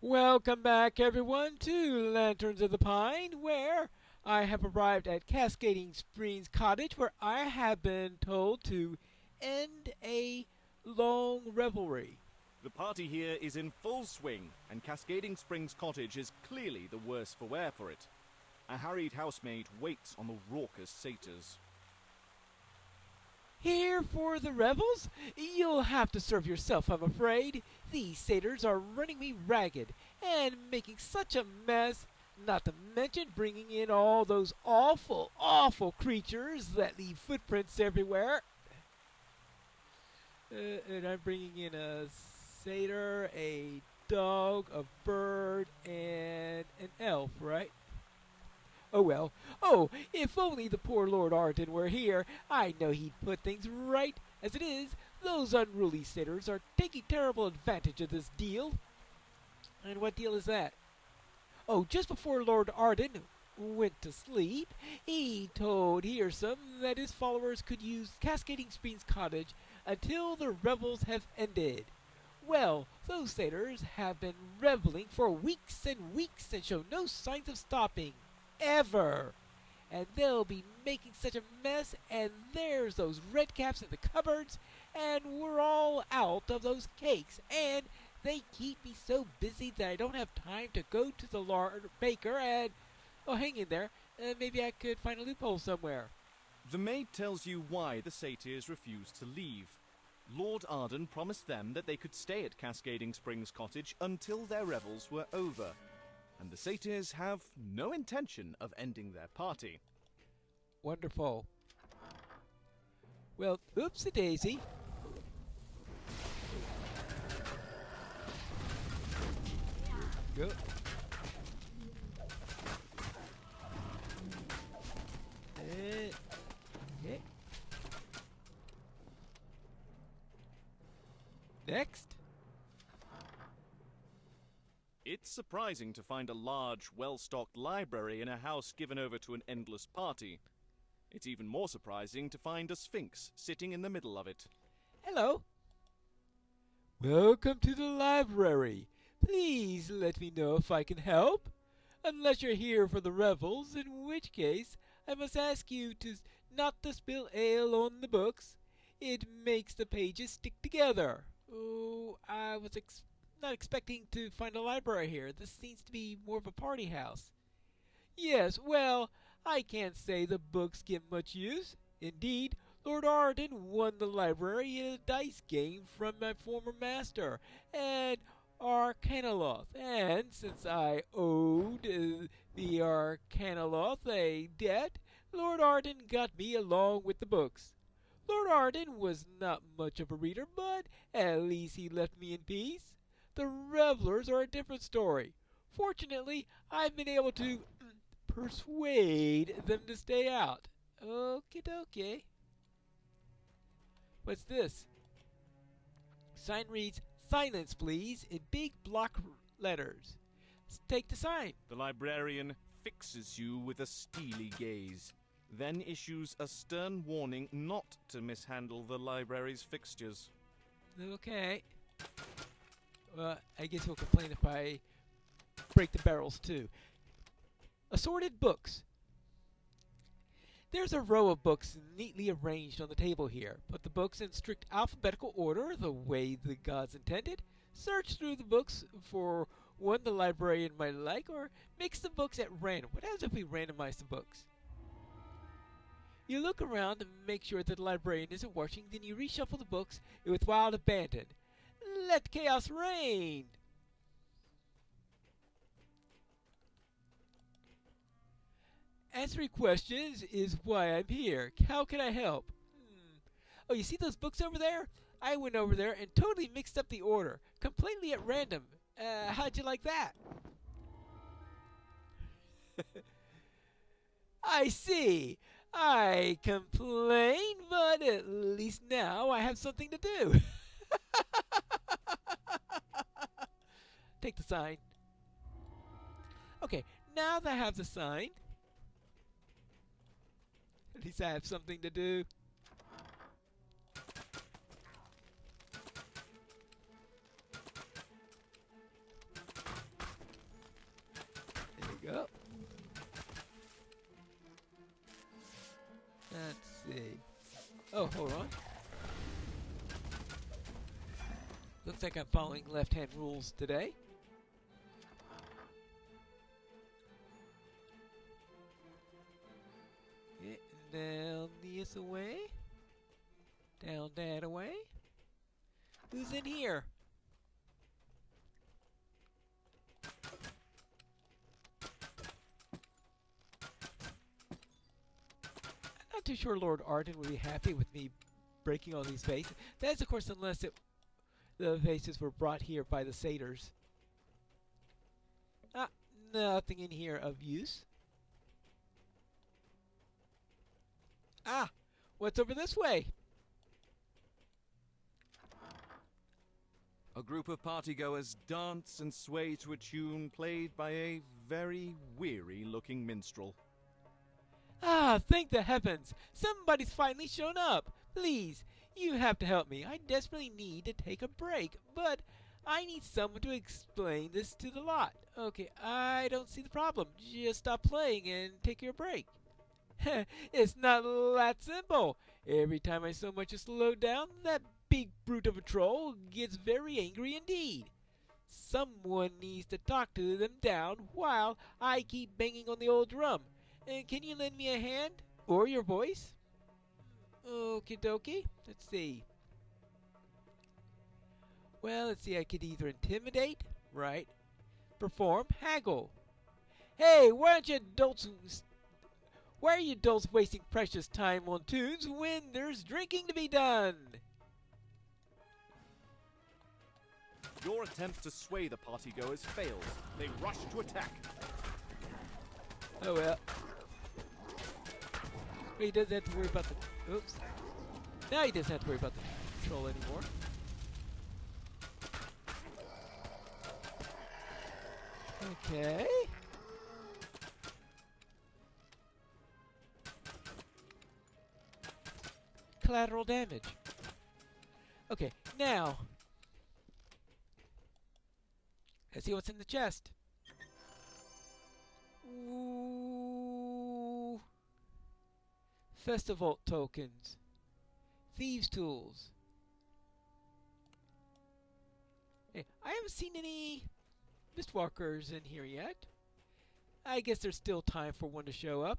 Welcome back, everyone, to Lanterns of the Pine, where I have arrived at Cascading Springs Cottage, where I have been told to end a long revelry. The party here is in full swing, and Cascading Springs Cottage is clearly the worse for wear for it. A harried housemaid waits on the raucous satyrs. Here for the revels? You'll have to serve yourself, I'm afraid. These satyrs are running me ragged and making such a mess, not to mention bringing in all those awful creatures that leave footprints everywhere. And I'm bringing in a satyr, a dog, a bird, and an elf, right? Oh well. Oh, if only the poor Lord Arden were here, I know he'd put things right. As it is, those unruly satyrs are taking terrible advantage of this deal. And what deal is that? Oh, just before Lord Arden went to sleep, he told Hearsome that his followers could use Cascading Springs Cottage until the revels have ended. Well, those satyrs have been reveling for weeks and weeks and show no signs of stopping. Ever. And they'll be making such a mess, and there's those red caps in the cupboards, and we're all out of those cakes, and they keep me so busy that I don't have time to go to the lard baker and, oh, hang in there, maybe I could find a loophole somewhere. The maid tells you why the satyrs refuse to leave. Lord Arden promised them that they could stay at Cascading Springs Cottage until their revels were over, and the satyrs have no intention of ending their party. Wonderful. Well, oopsie-daisy. Go. Okay. Next. It's surprising to find a large, well-stocked library in a house given over to an endless party. It's even more surprising to find a sphinx sitting in the middle of it. Hello. Welcome to the library. Please let me know if I can help. Unless you're here for the revels, in which case I must ask you to not to spill ale on the books. It makes the pages stick together. Oh, I was not expecting to find a library here. This seems to be more of a party house. Yes, well, I can't say the books get much use. Indeed, Lord Arden won the library in a dice game from my former master, and Arcanoloth. And since I owed the Arcanoloth a debt, Lord Arden got me along with the books. Lord Arden was not much of a reader, but at least he left me in peace. The revelers are a different story. Fortunately, I've been able to persuade them to stay out. Okie dokie. What's this? Sign reads, "Silence, please," in big block letters. Take the sign. The librarian fixes you with a steely gaze, then issues a stern warning not to mishandle the library's fixtures. Okay. I guess he'll complain if I break the barrels too. Assorted books. There's a row of books neatly arranged on the table here. Put the books in strict alphabetical order, the way the gods intended. Search through the books for one the librarian might like, or mix the books at random. What happens if we randomize the books? You look around and make sure that the librarian isn't watching, then you reshuffle the books with wild abandon. Let chaos reign! Answering questions is why I'm here. How can I help? Oh, you see those books over there? I went over there and totally mixed up the order, completely at random. How'd you like that? I see. I complain, but at least now I have something to do. Take the sign. Okay, now that I have the sign, at least I have something to do. we go. Let's see. Oh, hold on. Looks like I'm following left-hand rules today. Okay, down this away. Down that away. Who's in here? I'm not too sure Lord Arden would be happy with me breaking all these vases. That's, of course, unless the vases were brought here by the satyrs. Ah, nothing in here of use. Ah, what's over this way? A group of partygoers dance and sway to a tune played by a very weary-looking minstrel. Ah, thank the heavens! Somebody's finally shown up! Please, you have to help me. I desperately need to take a break, but I need someone to explain this to the lot. Okay, I don't see the problem. Just stop playing and take your break. It's not that simple. Every time I so much as slow down, that big brute of a troll gets very angry indeed. Someone needs to talk to them down while I keep banging on the old drum. Can you lend me a hand? Or your voice? Okie dokie. Let's see. Well, let's see. I could either intimidate, right? Perform, haggle. Hey, why are you adults wasting precious time on tunes when there's drinking to be done? Your attempt to sway the partygoers fails. They rush to attack. Oh well. He doesn't have to worry about the... Oops. Now he doesn't have to worry about the troll anymore. Okay. Collateral damage. Okay, now... let's see what's in the chest. Ooh. Festival tokens. Thieves' tools. Hey, I haven't seen any Mistwalkers in here yet. I guess there's still time for one to show up.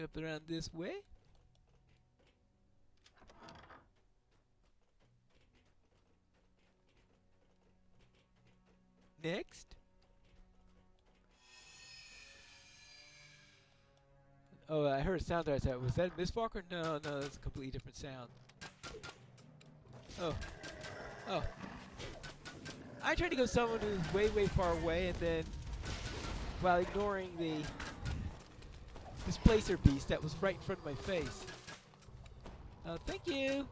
Up around this way. Next. Oh, I heard a sound that I said. Was that Mistwalker? No, that's a completely different sound. Oh. Oh. I tried to go someone who's way, way far away, and then, while ignoring the displacer beast that was right in front of my face. Thank you.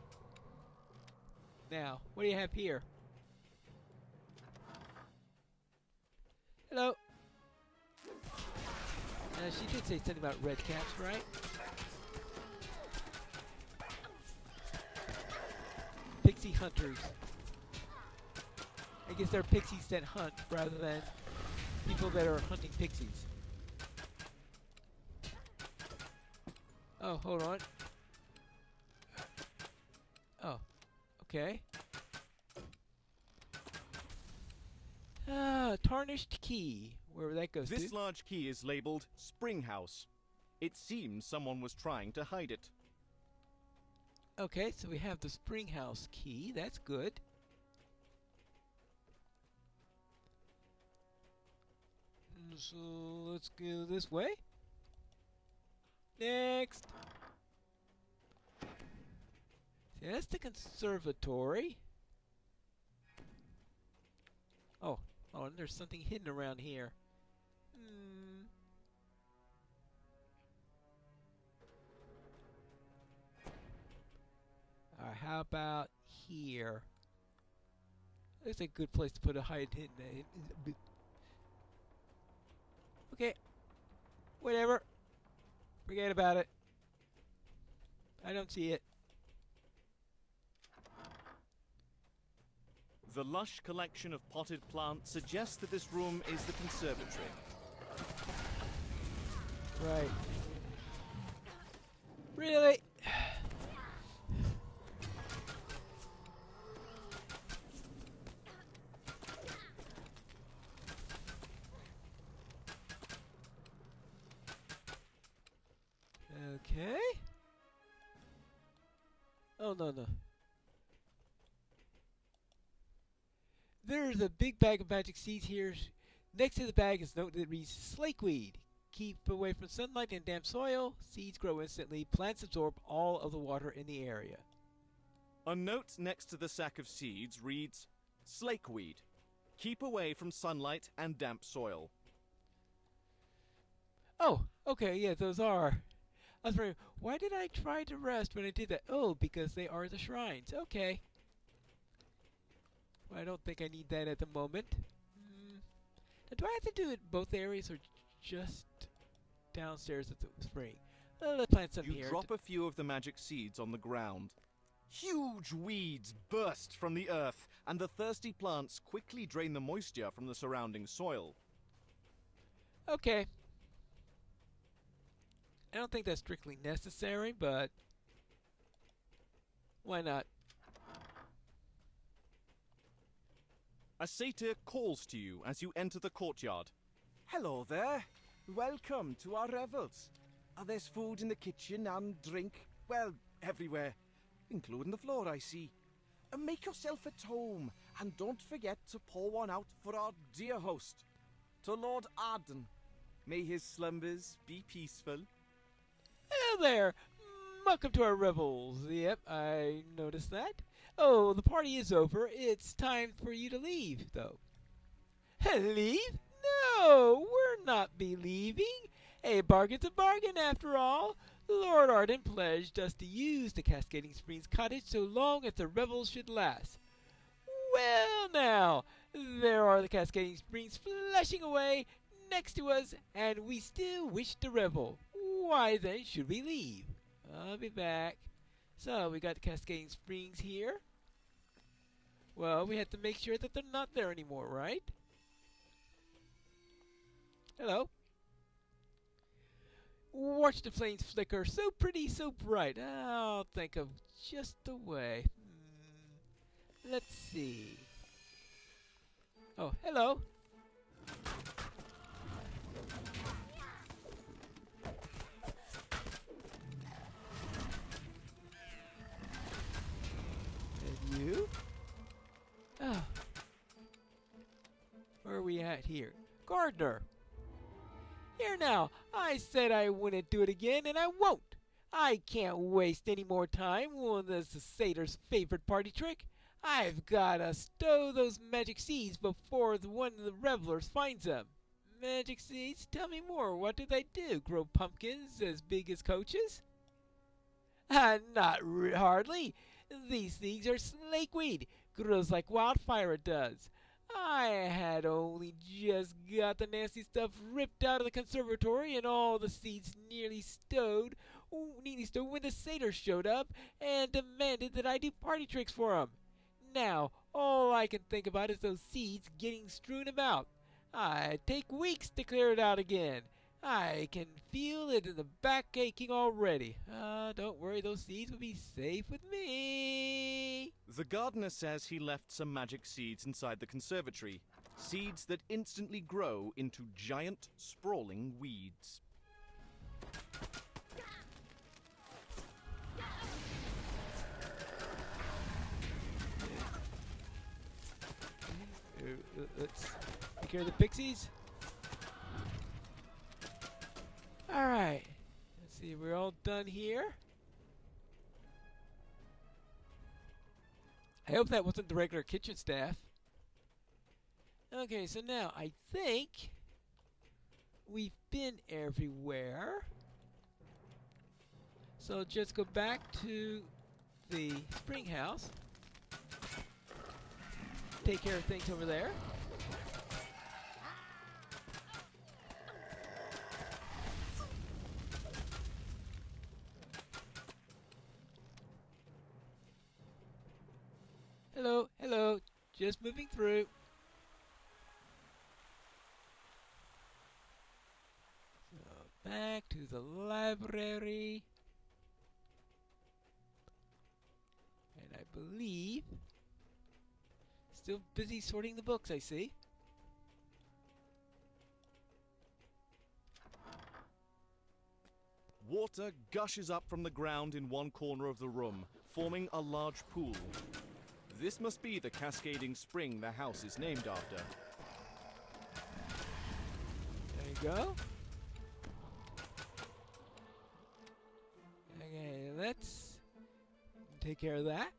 Now, what do you have here? Hello. She did say something about red caps, right? Pixie hunters. I guess they're pixies that hunt rather than people that are hunting pixies. Oh, hold on. Oh, okay. Tarnished key. Wherever that goes This to. large key is labeled Springhouse. It seems someone was trying to hide it. Okay, so we have the Springhouse key. That's good. So let's go this way. Next. See, that's the conservatory. Oh, and there's something hidden around here. How about here? That's a good place to put a hidden hidden. Okay. Whatever. Forget about it. I don't see it. The lush collection of potted plants suggests that this room is the conservatory. Right. Really? Okay. Oh, no. There's a big bag of magic seeds here. Next to the bag is a note that reads Slakeweed. Keep away from sunlight and damp soil. Seeds grow instantly. Plants absorb all of the water in the area. A note next to the sack of seeds reads, Slakeweed. Keep away from sunlight and damp soil. Oh, okay, yeah, those are. I was wondering, why did I try to rest when I did that? Oh, because they are the shrines. Okay. Well, I don't think I need that at the moment. Now, do I have to do it both areas or just downstairs at the spring? Let's plant some here. You drop a few of the magic seeds on the ground. Huge weeds burst from the earth, and the thirsty plants quickly drain the moisture from the surrounding soil. Okay. I don't think that's strictly necessary, but why not? A satyr calls to you as you enter the courtyard. Hello there. Welcome to our revels. There's food in the kitchen and drink, well, everywhere, including the floor, I see. Make yourself at home, and don't forget to pour one out for our dear host. To Lord Arden, may his slumbers be peaceful. Hello there! Welcome to our revels. Yep, I noticed that. Oh, the party is over. It's time for you to leave, though. Leave? No, we're not be leaving. A bargain's a bargain, after all. Lord Arden pledged us to use the Cascading Springs cottage so long as the revels should last. Well, now, there are the Cascading Springs flashing away next to us, and we still wish to revel. Why then should we leave? I'll be back. So, we got the Cascading Springs here. Well, we have to make sure that they're not there anymore, right? Hello? Watch the flames flicker, so pretty, so bright. I'll think of just the way. Let's see. Oh, hello. And you? Oh. Where are we at here? Gardener. Here now, I said I wouldn't do it again, and I won't. I can't waste any more time on this satyr's favorite party trick. I've gotta stow those magic seeds before one of the revelers finds them. Magic seeds? Tell me more. What do they do? Grow pumpkins as big as coaches? Not hardly. These seeds are slakeweed. Grows like wildfire it does. I had only just got the nasty stuff ripped out of the conservatory and all the seeds nearly stowed when the satyr showed up and demanded that I do party tricks for him. Now, all I can think about is those seeds getting strewn about. I'd take weeks to clear it out again. I can feel it in the back aching already. Don't worry, those seeds will be safe with me. The gardener says he left some magic seeds inside the conservatory. Seeds that instantly grow into giant, sprawling weeds. Let's take care of the pixies. Alright. Let's see, we're all done here. I hope that wasn't the regular kitchen staff. Okay, so now I think we've been everywhere. So just go back to the spring house. Take care of things over there. Hello, hello. Just moving through. So back to the library. And I believe still busy sorting the books, I see. Water gushes up from the ground in one corner of the room, forming a large pool. This must be the cascading spring the house is named after. There you go. Okay, let's take care of that.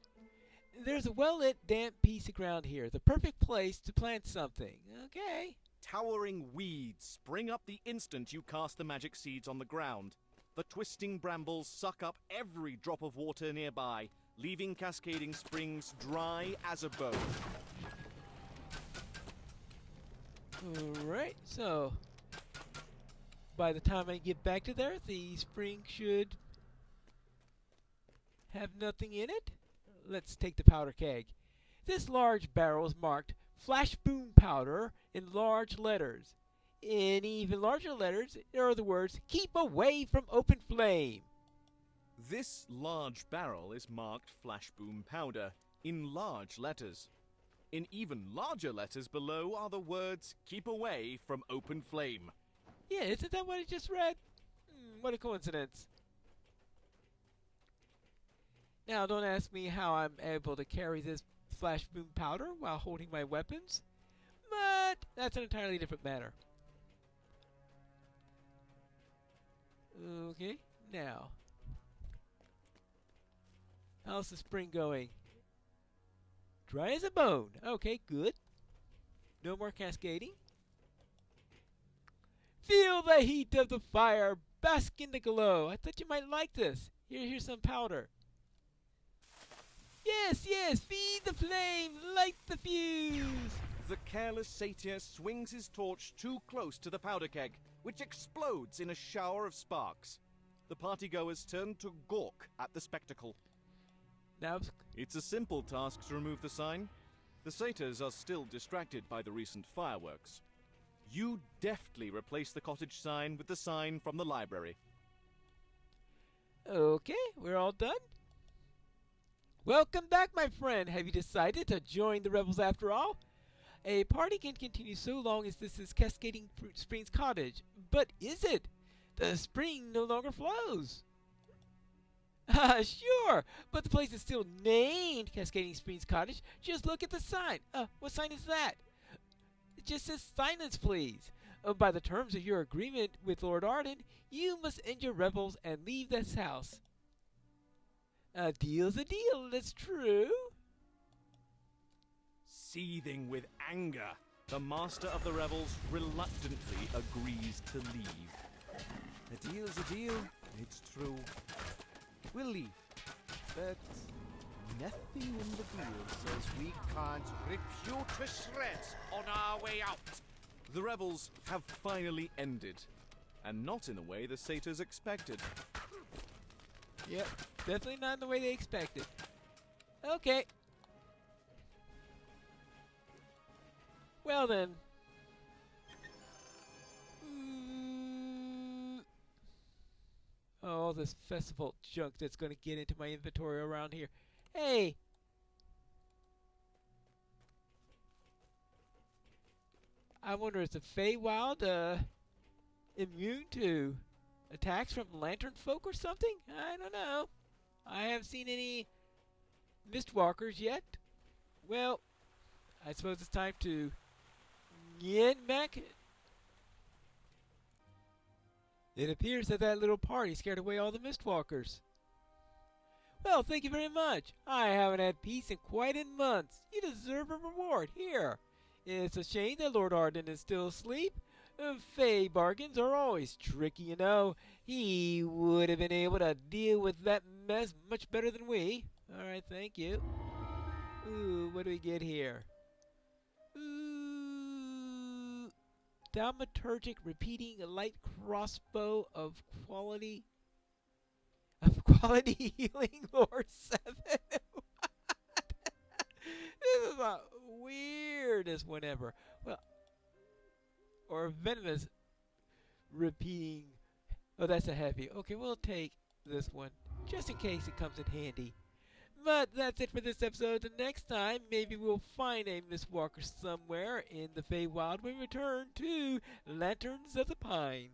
There's a well-lit, damp piece of ground here. The perfect place to plant something. Okay. Towering weeds spring up the instant you cast the magic seeds on the ground. The twisting brambles suck up every drop of water nearby, leaving Cascading Springs dry as a bone. Alright, so by the time I get back to there, the spring should have nothing in it. Let's take the powder keg. This large barrel is marked Flash Boom Powder in large letters. In even larger letters are the words, "Keep away from open flame." This large barrel is marked Flash Boom Powder in large letters. In even larger letters below are the words, "Keep away from open flame." Yeah, isn't that what I just read? What a coincidence. Now, don't ask me how I'm able to carry this Flash Boom Powder while holding my weapons, but that's an entirely different matter. Okay, now, how's the spring going? Dry as a bone. Okay, good. No more cascading. Feel the heat of the fire. Bask in the glow. I thought you might like this. Here's some powder. Yes, yes, feed the flame, light the fuse. The careless satyr swings his torch too close to the powder keg, which explodes in a shower of sparks. The partygoers turn to gawk at the spectacle. Now, It's a simple task to remove the sign. The satyrs are still distracted by the recent fireworks. You deftly replace the cottage sign with the sign from the library. okay, we're all done. Welcome back, my friend. Have you decided to join the Revels after all? A party can continue so long as this is Cascading Springs Cottage. But is it? The spring no longer flows. Sure, but the place is still named Cascading Springs Cottage. Just look at the sign. What sign is that? It just says silence, please. By the terms of your agreement with Lord Arden, you must end your revels and leave this house. A deal's a deal, that's true. Seething with anger, the master of the revels reluctantly agrees to leave. A deal's a deal, it's true. We'll leave, but nothing in the deal says we can't rip you to shreds on our way out. The revels have finally ended, and not in the way the satyrs expected. Yep, definitely not in the way they expected. Okay. Well then. Oh, all this festival junk that's going to get into my inventory around here. Hey! I wonder, is the Feywild immune to attacks from lantern folk or something? I don't know. I haven't seen any Mistwalkers yet. Well, I suppose it's time to get back. It appears that that little party scared away all the Mistwalkers. Well, thank you very much. I haven't had peace in quite in months. You deserve a reward. Here. It's a shame that Lord Arden is still asleep. Fey bargains are always tricky, you know. He would have been able to deal with that mess much better than we. Alright, thank you. Ooh, what do we get here? Ooh, Thaumaturgic repeating a light crossbow of quality healing lore 7. This is a weirdest one ever. Well, or venomous repeating. Oh, that's a heavy. Okay, we'll take this one just in case it comes in handy. But that's it for this episode. The next time, maybe we'll find a Mistwalker somewhere in the Feywild when we return to Lanterns of the Pine.